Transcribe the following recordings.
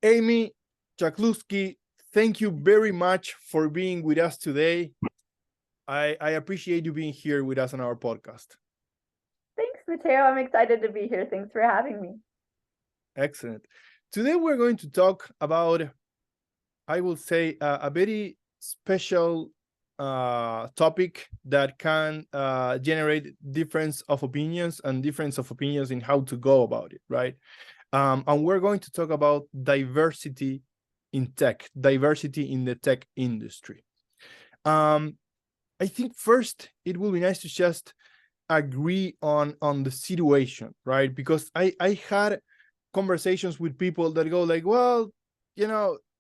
Amy Czuchlewski, thank you very much for being with us today. I appreciate you being here with us on our podcast. Thanks, Mateo. I'm excited to be here. Thanks for having me. Excellent. Today we're going to talk about, I will say, a very special topic that can generate difference of opinions in how to go about it, right? And we're going to talk about diversity in tech, diversity in the tech industry. I think first it will be nice to just agree on the situation, right? Because I had conversations with people that go like, well,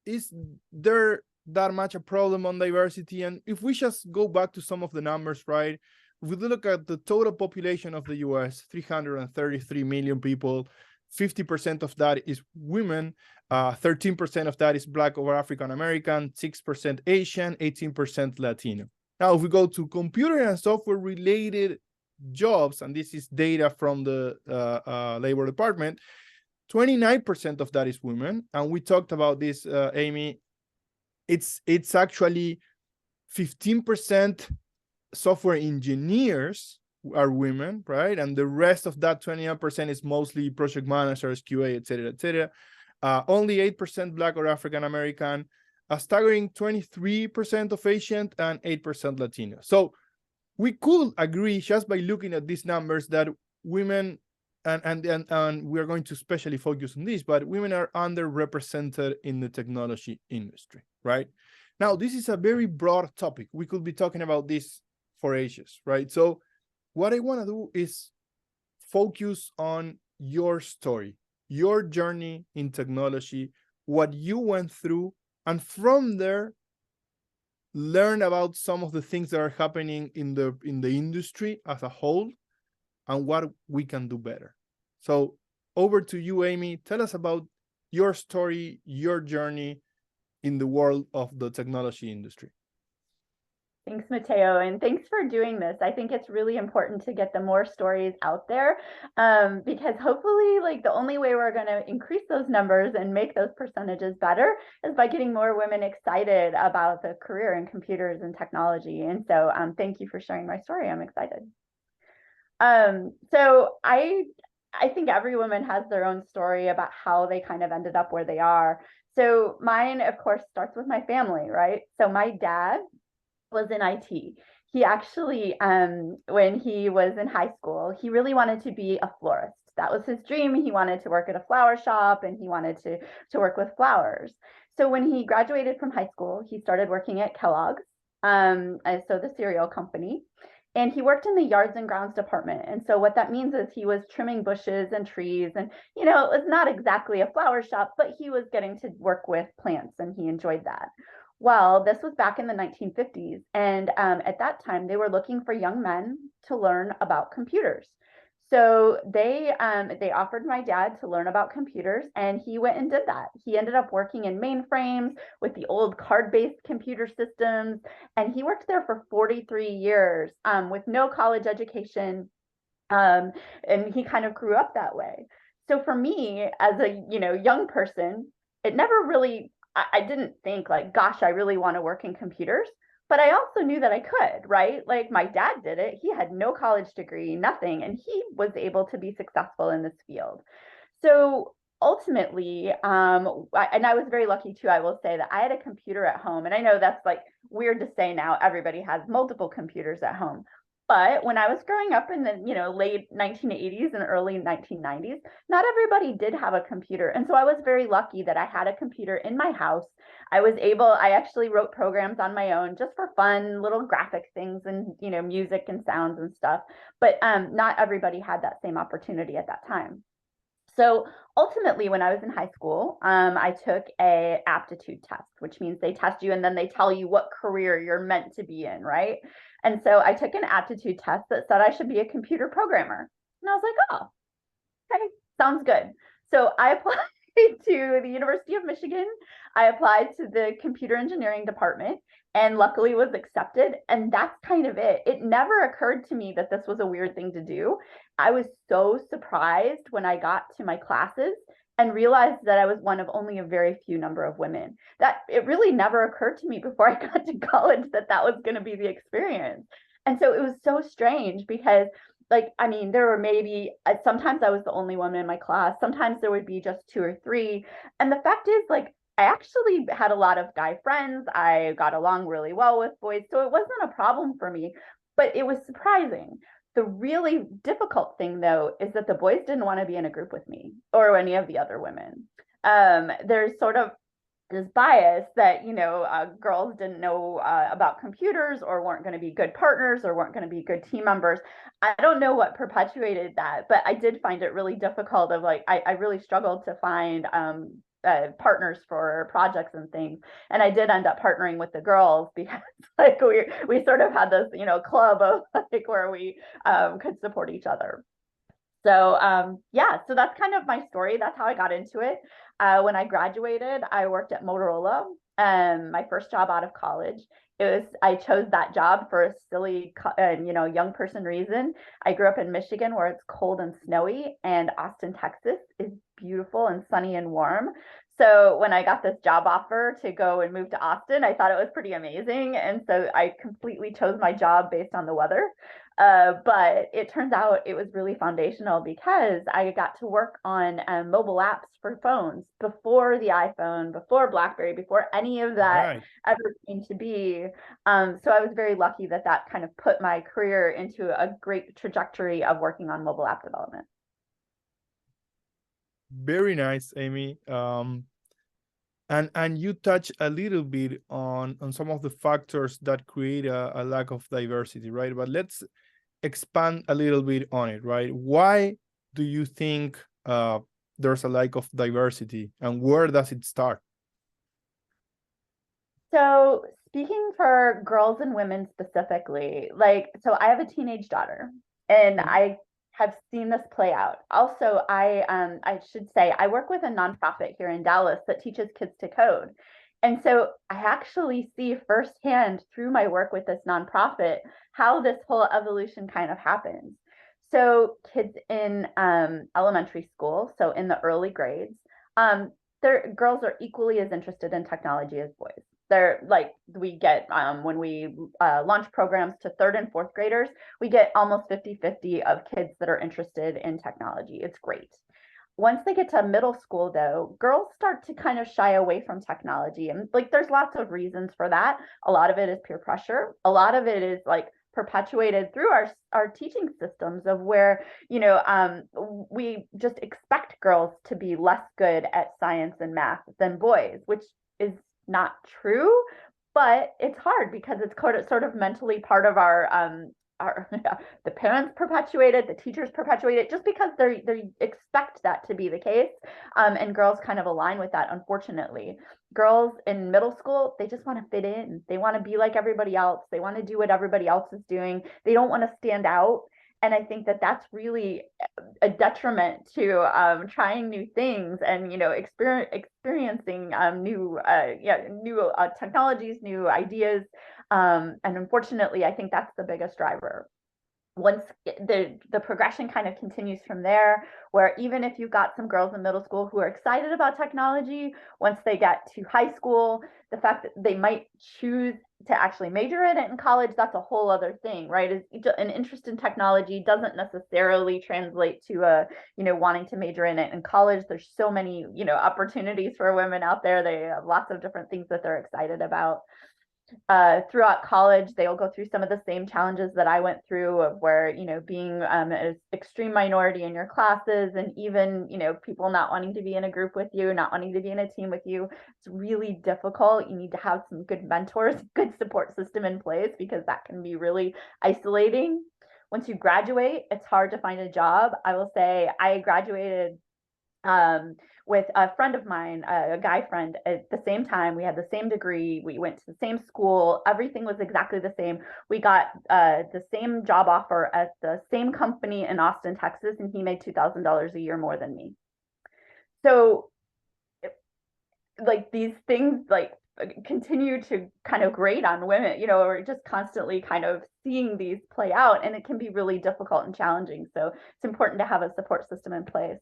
is there that much a problem on diversity? And if we just go back to some of the numbers, right? If we look at the total population of the US, 333 million people, 50% of that is women, 13% of that is Black or African American, 6% Asian, 18% Latino. Now, if we go to computer and software related jobs, and this is data from the Labor Department, 29% of that is women. And we talked about this, Amy. It's actually 15% software engineers are women, right? And the rest of that 29% is mostly project managers, QA, et cetera, et cetera. Only 8% Black or African American, a staggering 23% of Asian, and 8% Latino. So we could agree just by looking at these numbers that women, and we're going to especially focus on this, but women are underrepresented in the technology industry, right? Now, this is a very broad topic. We could be talking about this for ages, right? So what I want to do is focus on your story, your journey in technology, what you went through, and from there, learn about some of the things that are happening in the industry as a whole and what we can do better. So over to you, Amy. Tell us about your story, your journey in the world of the technology industry. Thanks, Mateo, and thanks for doing this. I think it's really important to get the more stories out there because hopefully, like, the only way we're going to increase those numbers and make those percentages better is by getting more women excited about the career in computers and technology. And so thank you for sharing my story. I'm excited. So I think every woman has their own story about how they kind of ended up where they are. So mine, of course, starts with my family, right? So my dad was in IT. He actually, when he was in high school, he really wanted to be a florist. That was his dream. He wanted to work at a flower shop and he wanted to work with flowers. So when he graduated from high school, he started working at Kellogg's, so the cereal company. And he worked in the yards and grounds department. And so what that means is he was trimming bushes and trees. And, it was not exactly a flower shop, but he was getting to work with plants and he enjoyed that. Well, this was back in the 1950s. And at that time, they were looking for young men to learn about computers. So they offered my dad to learn about computers, and he went and did that. He ended up working in mainframes with the old card-based computer systems, and he worked there for 43 years with no college education, and he kind of grew up that way. So for me, as a young person, it never really, I didn't think like, gosh, I really want to work in computers. But I also knew that I could, right? Like my dad did it. He had no college degree, nothing, and he was able to be successful in this field. So ultimately, and I was very lucky too, I will say that I had a computer at home. And I know that's like weird to say now, everybody has multiple computers at home. But when I was growing up in the late 1980s and early 1990s, not everybody did have a computer. And so I was very lucky that I had a computer in my house. I actually wrote programs on my own just for fun, little graphic things and, music and sounds and stuff. But not everybody had that same opportunity at that time. So ultimately, when I was in high school, I took an aptitude test, which means they test you and then they tell you what career you're meant to be in, right? And so I took an aptitude test that said I should be a computer programmer. And I was like, oh, okay, sounds good. So I applied to the University of Michigan. I applied to the computer engineering department and luckily was accepted. And that's kind of it. It never occurred to me that this was a weird thing to do. I was so surprised when I got to my classes and realized that I was one of only a very few number of women. That it really never occurred to me before I got to college that that was going to be the experience. And so it was so strange because, like, I mean, there were maybe sometimes I was the only woman in my class. Sometimes there would be just two or three. And the fact is, like, I actually had a lot of guy friends. I got along really well with boys. So it wasn't a problem for me, but it was surprising. The really difficult thing, though, is that the boys didn't want to be in a group with me or any of the other women. There's sort of this bias that, you know, girls didn't know about computers or weren't going to be good partners or weren't going to be good team members. I don't know what perpetuated that, but I did find it really difficult. Of like, I really struggled to find partners for projects and things, and I did end up partnering with the girls because like we sort of had this, you know, club of like where we could support each other. So yeah, so that's kind of my story. That's how I got into it. When I graduated, I worked at Motorola. My first job out of college. I chose that job for a silly, you know, young person reason. I grew up in Michigan where it's cold and snowy, and Austin, Texas is beautiful and sunny and warm. So when I got this job offer to go and move to Austin, I thought it was pretty amazing. And so I completely chose my job based on the weather. But it turns out it was really foundational because I got to work on mobile apps for phones before the iPhone, before BlackBerry, before any of that ever came to be. So I was very lucky that that kind of put my career into a great trajectory of working on mobile app development. Very nice, Amy. And you touch a little bit on some of the factors that create a lack of diversity, right? But let's expand a little bit on it, right? Why do you think there's a lack of diversity, and where does it start? So speaking for girls and women specifically, like, so I have a teenage daughter, and I have seen this play out. Also, I should say I work with a nonprofit here in Dallas that teaches kids to code. And so I actually see firsthand through my work with this nonprofit how this whole evolution kind of happens. So kids in elementary school, so in the early grades, girls are equally as interested in technology as boys. They're like, we get when we launch programs to third and fourth graders, we get almost 50-50 of kids that are interested in technology. It's great. Once they get to middle school, though, girls start to kind of shy away from technology. And like, there's lots of reasons for that. A lot of it is peer pressure. A lot of it is like perpetuated through our teaching systems of where, you know, we just expect girls to be less good at science and math than boys, which is not true, but it's hard because it's sort of mentally part of our the parents perpetuate it, the teachers perpetuate it, just because they expect that to be the case, and girls kind of align with that. Unfortunately, girls in middle school, they just want to fit in. They want to be like everybody else. They want to do what everybody else is doing. They don't want to stand out. And I think that that's really a detriment to trying new things and, you know, experiencing new technologies, new ideas. And unfortunately, I think that's the biggest driver. Once the progression kind of continues from there, where even if you've got some girls in middle school who are excited about technology, once they get to high school, the fact that they might choose to actually major in it in college, that's a whole other thing, right? An interest in technology doesn't necessarily translate to a, you know, wanting to major in it in college. There's so many, you know, opportunities for women out there. They have lots of different things that they're excited about. Throughout college, they'll go through some of the same challenges that I went through, of where, you know, being an extreme minority in your classes, and even, you know, people not wanting to be in a group with you, not wanting to be in a team with you. It's really difficult. You need to have some good mentors, good support system in place, because that can be really isolating. Once you graduate, it's hard to find a job. I will say I graduated with a friend of mine, a guy friend, at the same time. We had the same degree. We went to the same school. Everything was exactly the same. We got the same job offer at the same company in Austin, Texas, and he made $2,000 a year more than me. So, like, these things, like, continue to kind of grate on women, you know, or just constantly kind of seeing these play out, and it can be really difficult and challenging. So it's important to have a support system in place.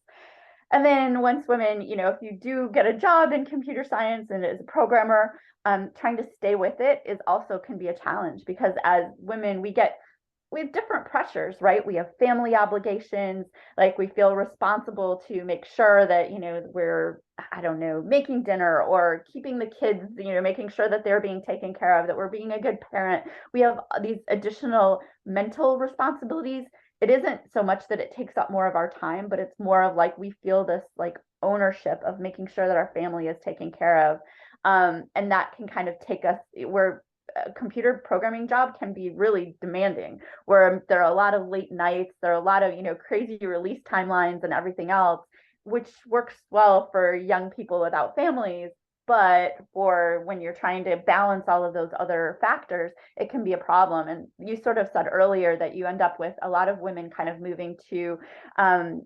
And then once women, you know, if you do get a job in computer science and as a programmer, trying to stay with it is also can be a challenge, because as women, we have different pressures, right? We have family obligations, like we feel responsible to make sure that, you know, we're, I don't know, making dinner or keeping the kids, you know, making sure that they're being taken care of, that we're being a good parent. We have these additional mental responsibilities. It isn't so much that it takes up more of our time, but it's more of like we feel this like ownership of making sure that our family is taken care of. And that can kind of take us where a computer programming job can be really demanding, where there are a lot of late nights, there are a lot of, you know, crazy release timelines and everything else, which works well for young people without families. But for when you're trying to balance all of those other factors, it can be a problem. And you sort of said earlier that you end up with a lot of women kind of moving to um,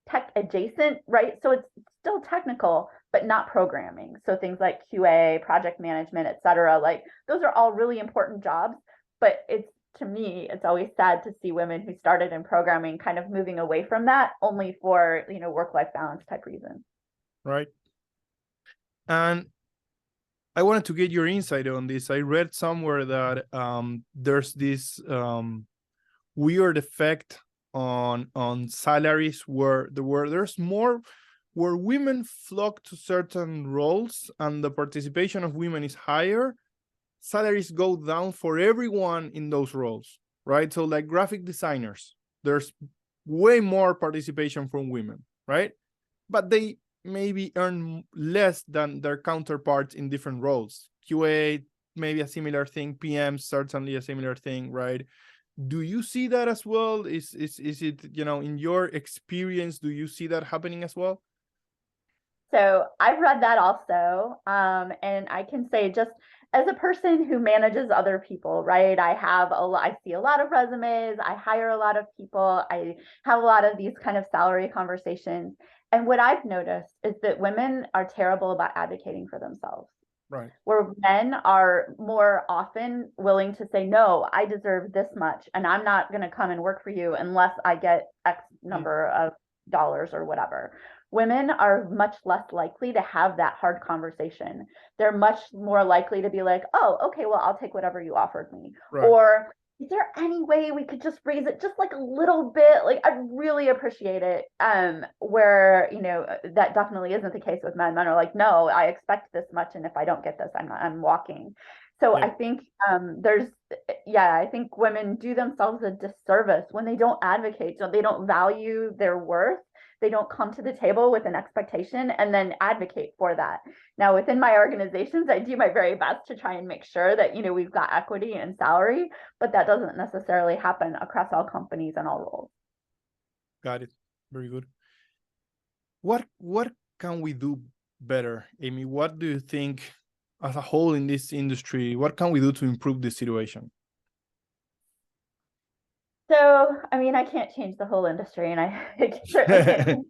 tech adjacent, right? So it's still technical, but not programming. So things like QA, project management, et cetera, like those are all really important jobs. But it's, to me, it's always sad to see women who started in programming kind of moving away from that only for, you know, work-life balance type reasons. Right. And I wanted to get your insight on this. I read somewhere that there's this weird effect on salaries where there's more, where women flock to certain roles and the participation of women is higher, salaries go down for everyone in those roles, right? So like graphic designers, there's way more participation from women, right? But they maybe earn less than their counterparts in different roles. QA, maybe a similar thing. PM, certainly a similar thing, right? Do you see that as well? Is it, you know, in your experience, do you see that happening as well? So I've read that also. And I can say, just as a person who manages other people, right? I see a lot of resumes, I hire a lot of people, I have a lot of these kind of salary conversations. And what I've noticed is that women are terrible about advocating for themselves. Right. Where men are more often willing to say, no, I deserve this much, and I'm not going to come and work for you unless I get X number of dollars or whatever. Women are much less likely to have that hard conversation. They're much more likely to be like, oh, okay, well, I'll take whatever you offered me. Right. Or is there any way we could just raise it just like a little bit? Like, I'd really appreciate it. Where, you know, that definitely isn't the case with men. Men are like, no, I expect this much, and if I don't get this, I'm walking. So Yeah. I think I think women do themselves a disservice when they don't advocate, so they don't value their worth. They don't come to the table with an expectation and then advocate for that. Now, within my organizations, I do my very best to try and make sure that, you know, we've got equity in salary, but that doesn't necessarily happen across all companies and all roles. Got it. Very good. What can we do better, Amy? What do you think as a whole in this industry, what can we do to improve this situation? So, I mean, I can't change the whole industry, and I certainly can't.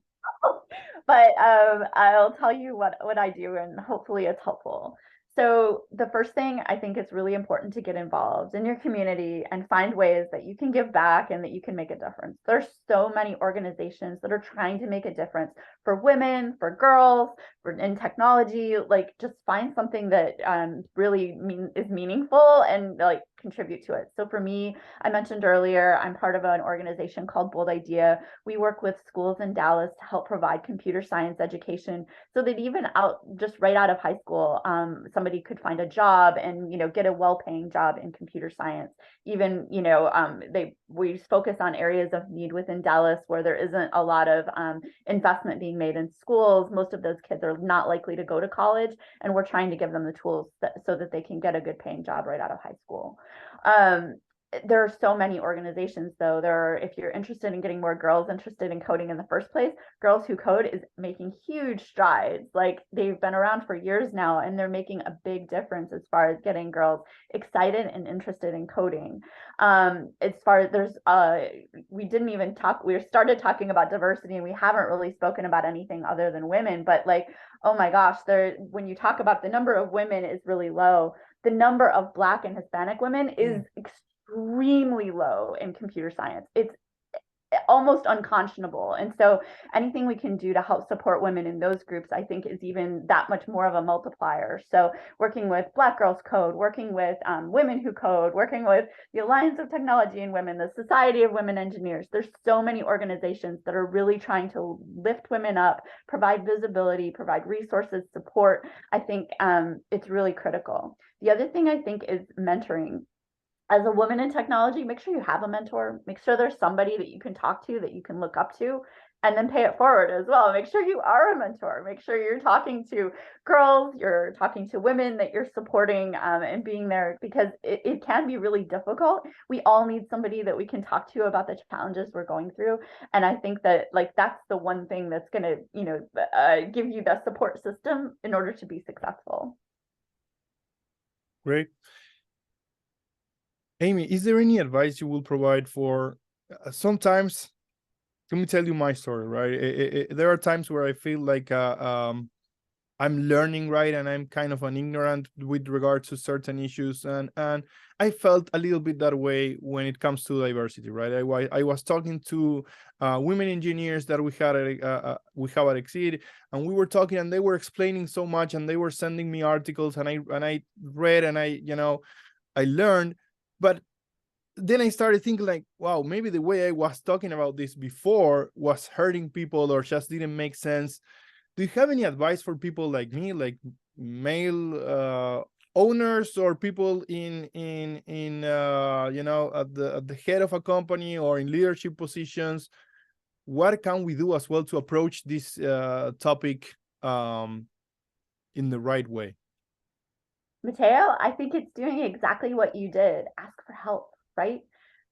But I'll tell you what I do, and hopefully it's helpful. So the first thing, I think it's really important to get involved in your community and find ways that you can give back and that you can make a difference. There's so many organizations that are trying to make a difference for women, for girls, in technology. Like, just find something that really is meaningful and like contribute to it. So for me, I mentioned earlier, I'm part of an organization called Bold Idea. We work with schools in Dallas to help provide computer science education, so that even just right out of high school, somebody could find a job and, you know, get a well-paying job in computer science. Even, you know, we focus on areas of need within Dallas where there isn't a lot of investment being made in schools. Most of those kids are not likely to go to college, and we're trying to give them the tools so that they can get a good paying job right out of high school. There are so many organizations, though. If you're interested in getting more girls interested in coding in the first place, Girls Who Code is making huge strides. Like, they've been around for years now, and they're making a big difference as far as getting girls excited and interested in coding. As far as we started talking about diversity, and we haven't really spoken about anything other than women, but like, oh my gosh, when you talk about the number of women is really low. The number of Black and Hispanic women is extremely low in computer science. It's almost unconscionable. And so anything we can do to help support women in those groups, I think, is even that much more of a multiplier. So working with Black Girls Code, working with Women Who Code, working with the Alliance of Technology and Women, the Society of Women Engineers. There's so many organizations that are really trying to lift women up, provide visibility, provide resources, support. I think it's really critical. The other thing I think is mentoring. As a woman in technology, make sure you have a mentor. Make sure there's somebody that you can talk to, that you can look up to, and then pay it forward as well. Make sure you are a mentor. Make sure you're talking to girls, you're talking to women that you're supporting, and being there, because it can be really difficult. We all need somebody that we can talk to about the challenges we're going through. And I think that like that's the one thing that's going to, give you the support system in order to be successful. Great. Amy, is there any advice you will provide for sometimes? Let me tell you my story, right? There are times where I feel like I'm learning, right, and I'm kind of an ignorant with regard to certain issues, and I felt a little bit that way when it comes to diversity, right? I was talking to women engineers that we have at Exceed, and we were talking, and they were explaining so much, and they were sending me articles, and I read, and I learned. But then I started thinking like, wow, maybe the way I was talking about this before was hurting people or just didn't make sense. Do you have any advice for people like me, like male owners or people in at the head of a company or in leadership positions? What can we do as well to approach this topic in the right way? Mateo, I think it's doing exactly what you did. Ask for help, right?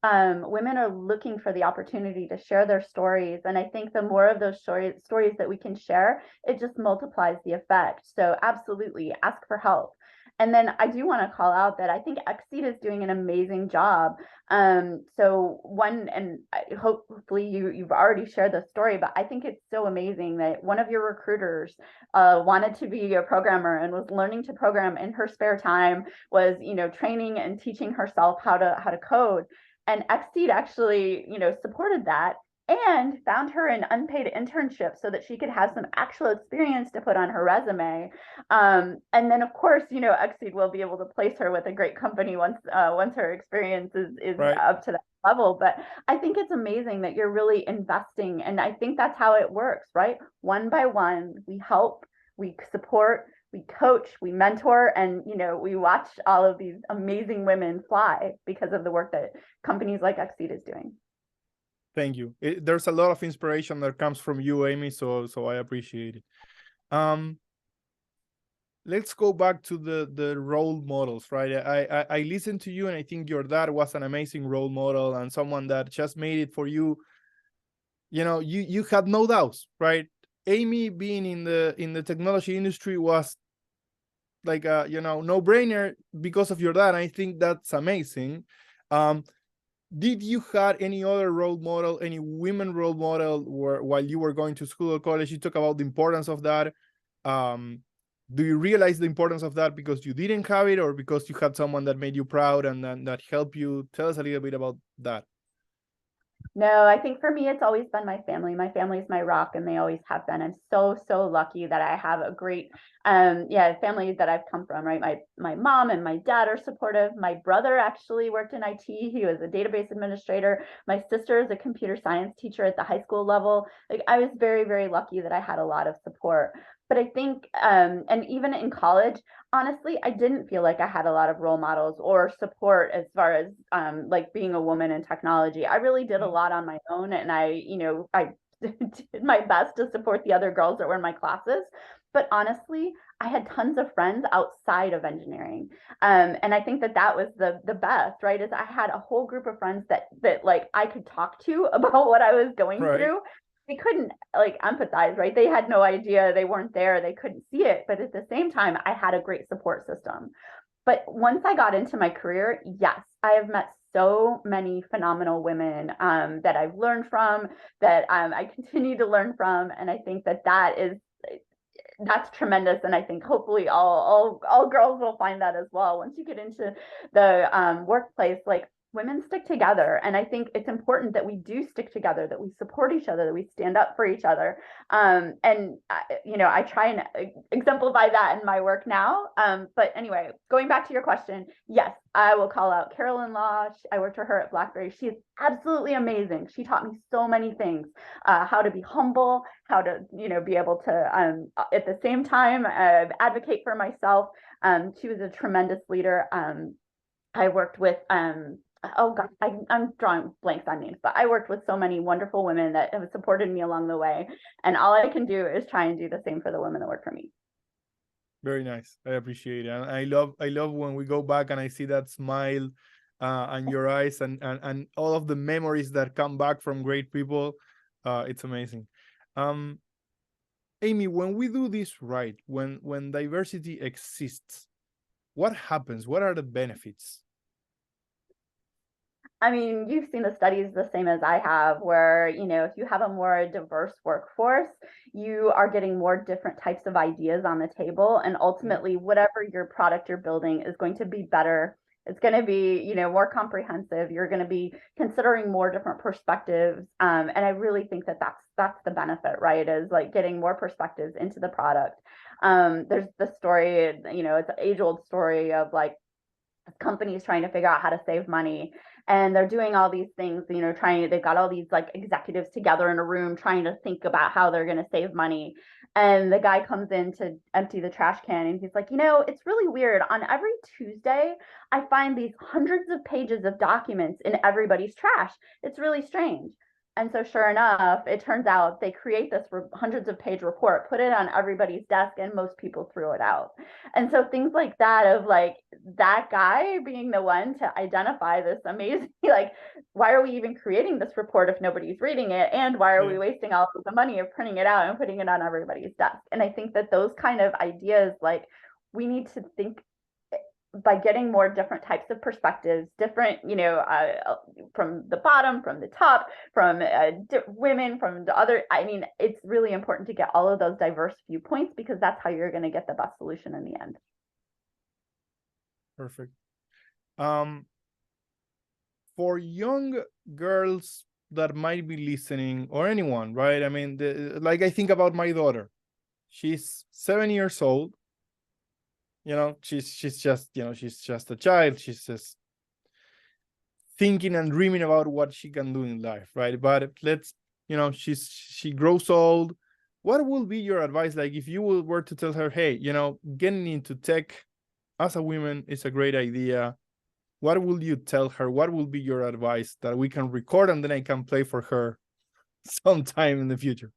Women are looking for the opportunity to share their stories. And I think the more of those stories that we can share, it just multiplies the effect. So absolutely ask for help. And then I do want to call out that I think Exceed is doing an amazing job. So one, and hopefully you've already shared the story, but I think it's so amazing that one of your recruiters wanted to be a programmer and was learning to program in her spare time, was training and teaching herself how to code. And Exceed actually supported that and found her an unpaid internship so that she could have some actual experience to put on her resume. And then of course, Exceed will be able to place her with a great company once her experience is Right. up to that level. But I think it's amazing that you're really investing, and I think that's how it works, right? One by one, we help, we support, we coach, we mentor, and we watch all of these amazing women fly because of the work that companies like Exceed is doing. Thank you. There's a lot of inspiration that comes from you, Amy, so I appreciate it. Let's go back to the role models, right? I listened to you, and I think your dad was an amazing role model and someone that just made it for you. You had no doubts, right? Amy being in the technology industry was like a no-brainer because of your dad. I think that's amazing. Did you have any other role model, any women role model, while you were going to school or college? You talk about the importance of that. Do you realize the importance of that because you didn't have it, or because you had someone that made you proud and that helped you? Tell us a little bit about that. No, I think for me, it's always been my family. My family is my rock, and they always have been. I'm so, so lucky that I have a great, family that I've come from, right? My mom and my dad are supportive. My brother actually worked in IT. He was a database administrator. My sister is a computer science teacher at the high school level. Like, I was very, very lucky that I had a lot of support. But I think, and even in college, honestly, I didn't feel like I had a lot of role models or support as far as like being a woman in technology. I really did a lot on my own, and I did my best to support the other girls that were in my classes. But honestly, I had tons of friends outside of engineering, and I think that was the best, right? Is I had a whole group of friends that like I could talk to about what I was going Right. through. They couldn't like empathize, right? They had no idea, they weren't there, they couldn't see it. But at the same time, I had a great support system. But once I got into my career, yes, I have met so many phenomenal women that I've learned from, that I continue to learn from. And I think that's tremendous. And I think hopefully all girls will find that as well. Once you get into the workplace, like women stick together. And I think it's important that we do stick together, that we support each other, that we stand up for each other. I try and exemplify that in my work now. But anyway, going back to your question, yes, I will call out Carolyn Law. I worked with her at BlackBerry. She is absolutely amazing. She taught me so many things, how to be humble, how to, be able to, at the same time, advocate for myself. She was a tremendous leader. I worked with, oh God, I'm drawing blanks on names, but I worked with so many wonderful women that have supported me along the way. And all I can do is try and do the same for the women that work for me. Very nice. I appreciate it. And I love when we go back and I see that smile on your eyes and all of the memories that come back from great people. It's amazing. Amy, when we do this right, when diversity exists, what happens? What are the benefits? I mean, you've seen the studies the same as I have, where, if you have a more diverse workforce, you are getting more different types of ideas on the table. And ultimately, whatever your product you're building is going to be better. It's going to be, more comprehensive. You're going to be considering more different perspectives. And I really think that that's the benefit, right? Is like getting more perspectives into the product. There's the story, it's an age-old story of like companies trying to figure out how to save money. And they're doing all these things, they've got all these like executives together in a room trying to think about how they're going to save money. And the guy comes in to empty the trash can and he's like, it's really weird. On every Tuesday, I find these hundreds of pages of documents in everybody's trash. It's really strange. And so sure enough, it turns out they create this hundreds of page report, put it on everybody's desk, and most people threw it out. And so things like that, of like that guy being the one to identify this amazing, like, why are we even creating this report if nobody's reading it? And why are we wasting all of the money of printing it out and putting it on everybody's desk? And I think that those kind of ideas, like, we need to think by getting more different types of perspectives, different, from the bottom, from the top, from women, from the other. I mean, it's really important to get all of those diverse viewpoints, because that's how you're going to get the best solution in the end. Perfect. For young girls that might be listening, or anyone, right? I mean, like I think about my daughter. She's 7 years old. She's just, she's just a child. She's just thinking and dreaming about what she can do in life, right? But she grows old. What will be your advice? Like, if you were to tell her, hey, getting into tech as a woman is a great idea, what will you tell her? What will be your advice that we can record and then I can play for her sometime in the future?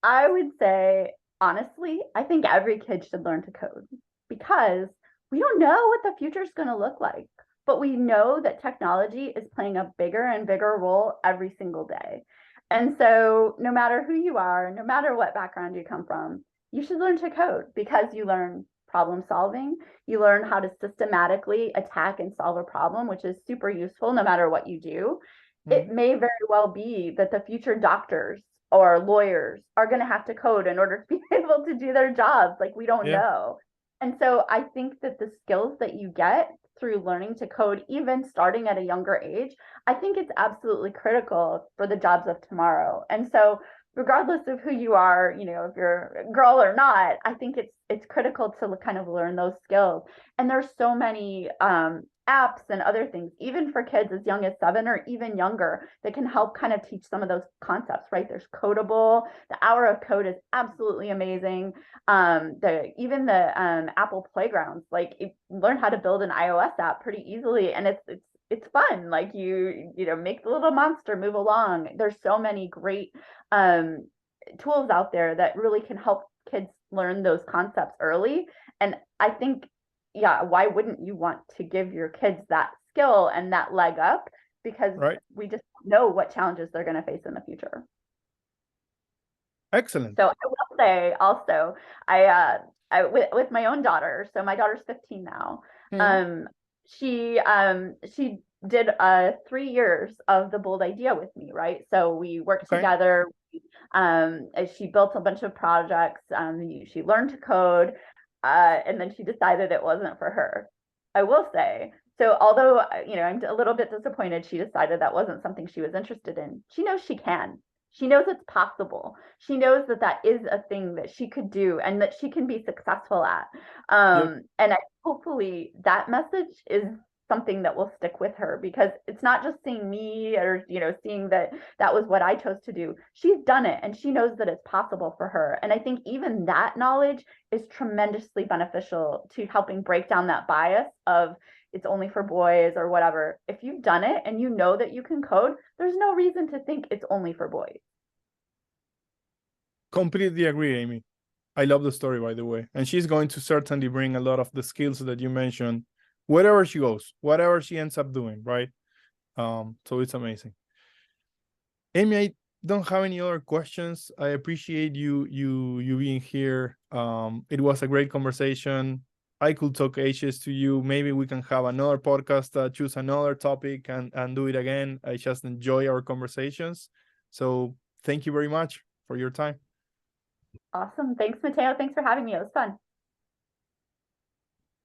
I would say, honestly, I think every kid should learn to code, because we don't know what the future is going to look like, but we know that technology is playing a bigger and bigger role every single day. And so no matter who you are, no matter what background you come from, you should learn to code, because you learn problem solving. You learn how to systematically attack and solve a problem, which is super useful no matter what you do. It may very well be that the future doctors or lawyers are going to have to code in order to be able to do their jobs. Like, we don't know. And so I think that the skills that you get through learning to code, even starting at a younger age, I think it's absolutely critical for the jobs of tomorrow. And so regardless of who you are, if you're a girl or not, I think it's critical to kind of learn those skills. And there's so many apps and other things, even for kids as young as 7 or even younger, that can help kind of teach some of those concepts, right? There's Codeable. The Hour of Code is absolutely amazing. Even the Apple Playgrounds, like, you learn how to build an iOS app pretty easily, and it's fun. Like, you make the little monster move along. There's so many great tools out there that really can help kids learn those concepts early. And I think, why wouldn't you want to give your kids that skill and that leg up? Because we just know what challenges they're going to face in the future. Excellent. So I will say also, I with my own daughter, so my daughter's 15 now. She did 3 years of the Bold Idea with me, right? So we worked together. She built a bunch of projects. She learned to code, and then she decided it wasn't for her. I will say So although, I'm a little bit disappointed she decided that wasn't something she was interested in, she knows she can. She knows it's possible. She knows that that is a thing that she could do and that she can be successful at. Yep. And hopefully that message is something that will stick with her, because it's not just seeing me or, seeing that that was what I chose to do. She's done it and she knows that it's possible for her. And I think even that knowledge is tremendously beneficial to helping break down that bias of it's only for boys or whatever. If you've done it and you know that you can code, there's no reason to think it's only for boys. Completely agree, Amy. I love the story, by the way. And she's going to certainly bring a lot of the skills that you mentioned, wherever she goes, whatever she ends up doing, right? So it's amazing. Amy, I don't have any other questions. I appreciate you being here. It was a great conversation. I could talk ages to you. Maybe we can have another podcast, choose another topic and do it again. I just enjoy our conversations. So thank you very much for your time. Awesome. Thanks, Mateo. Thanks for having me. It was fun.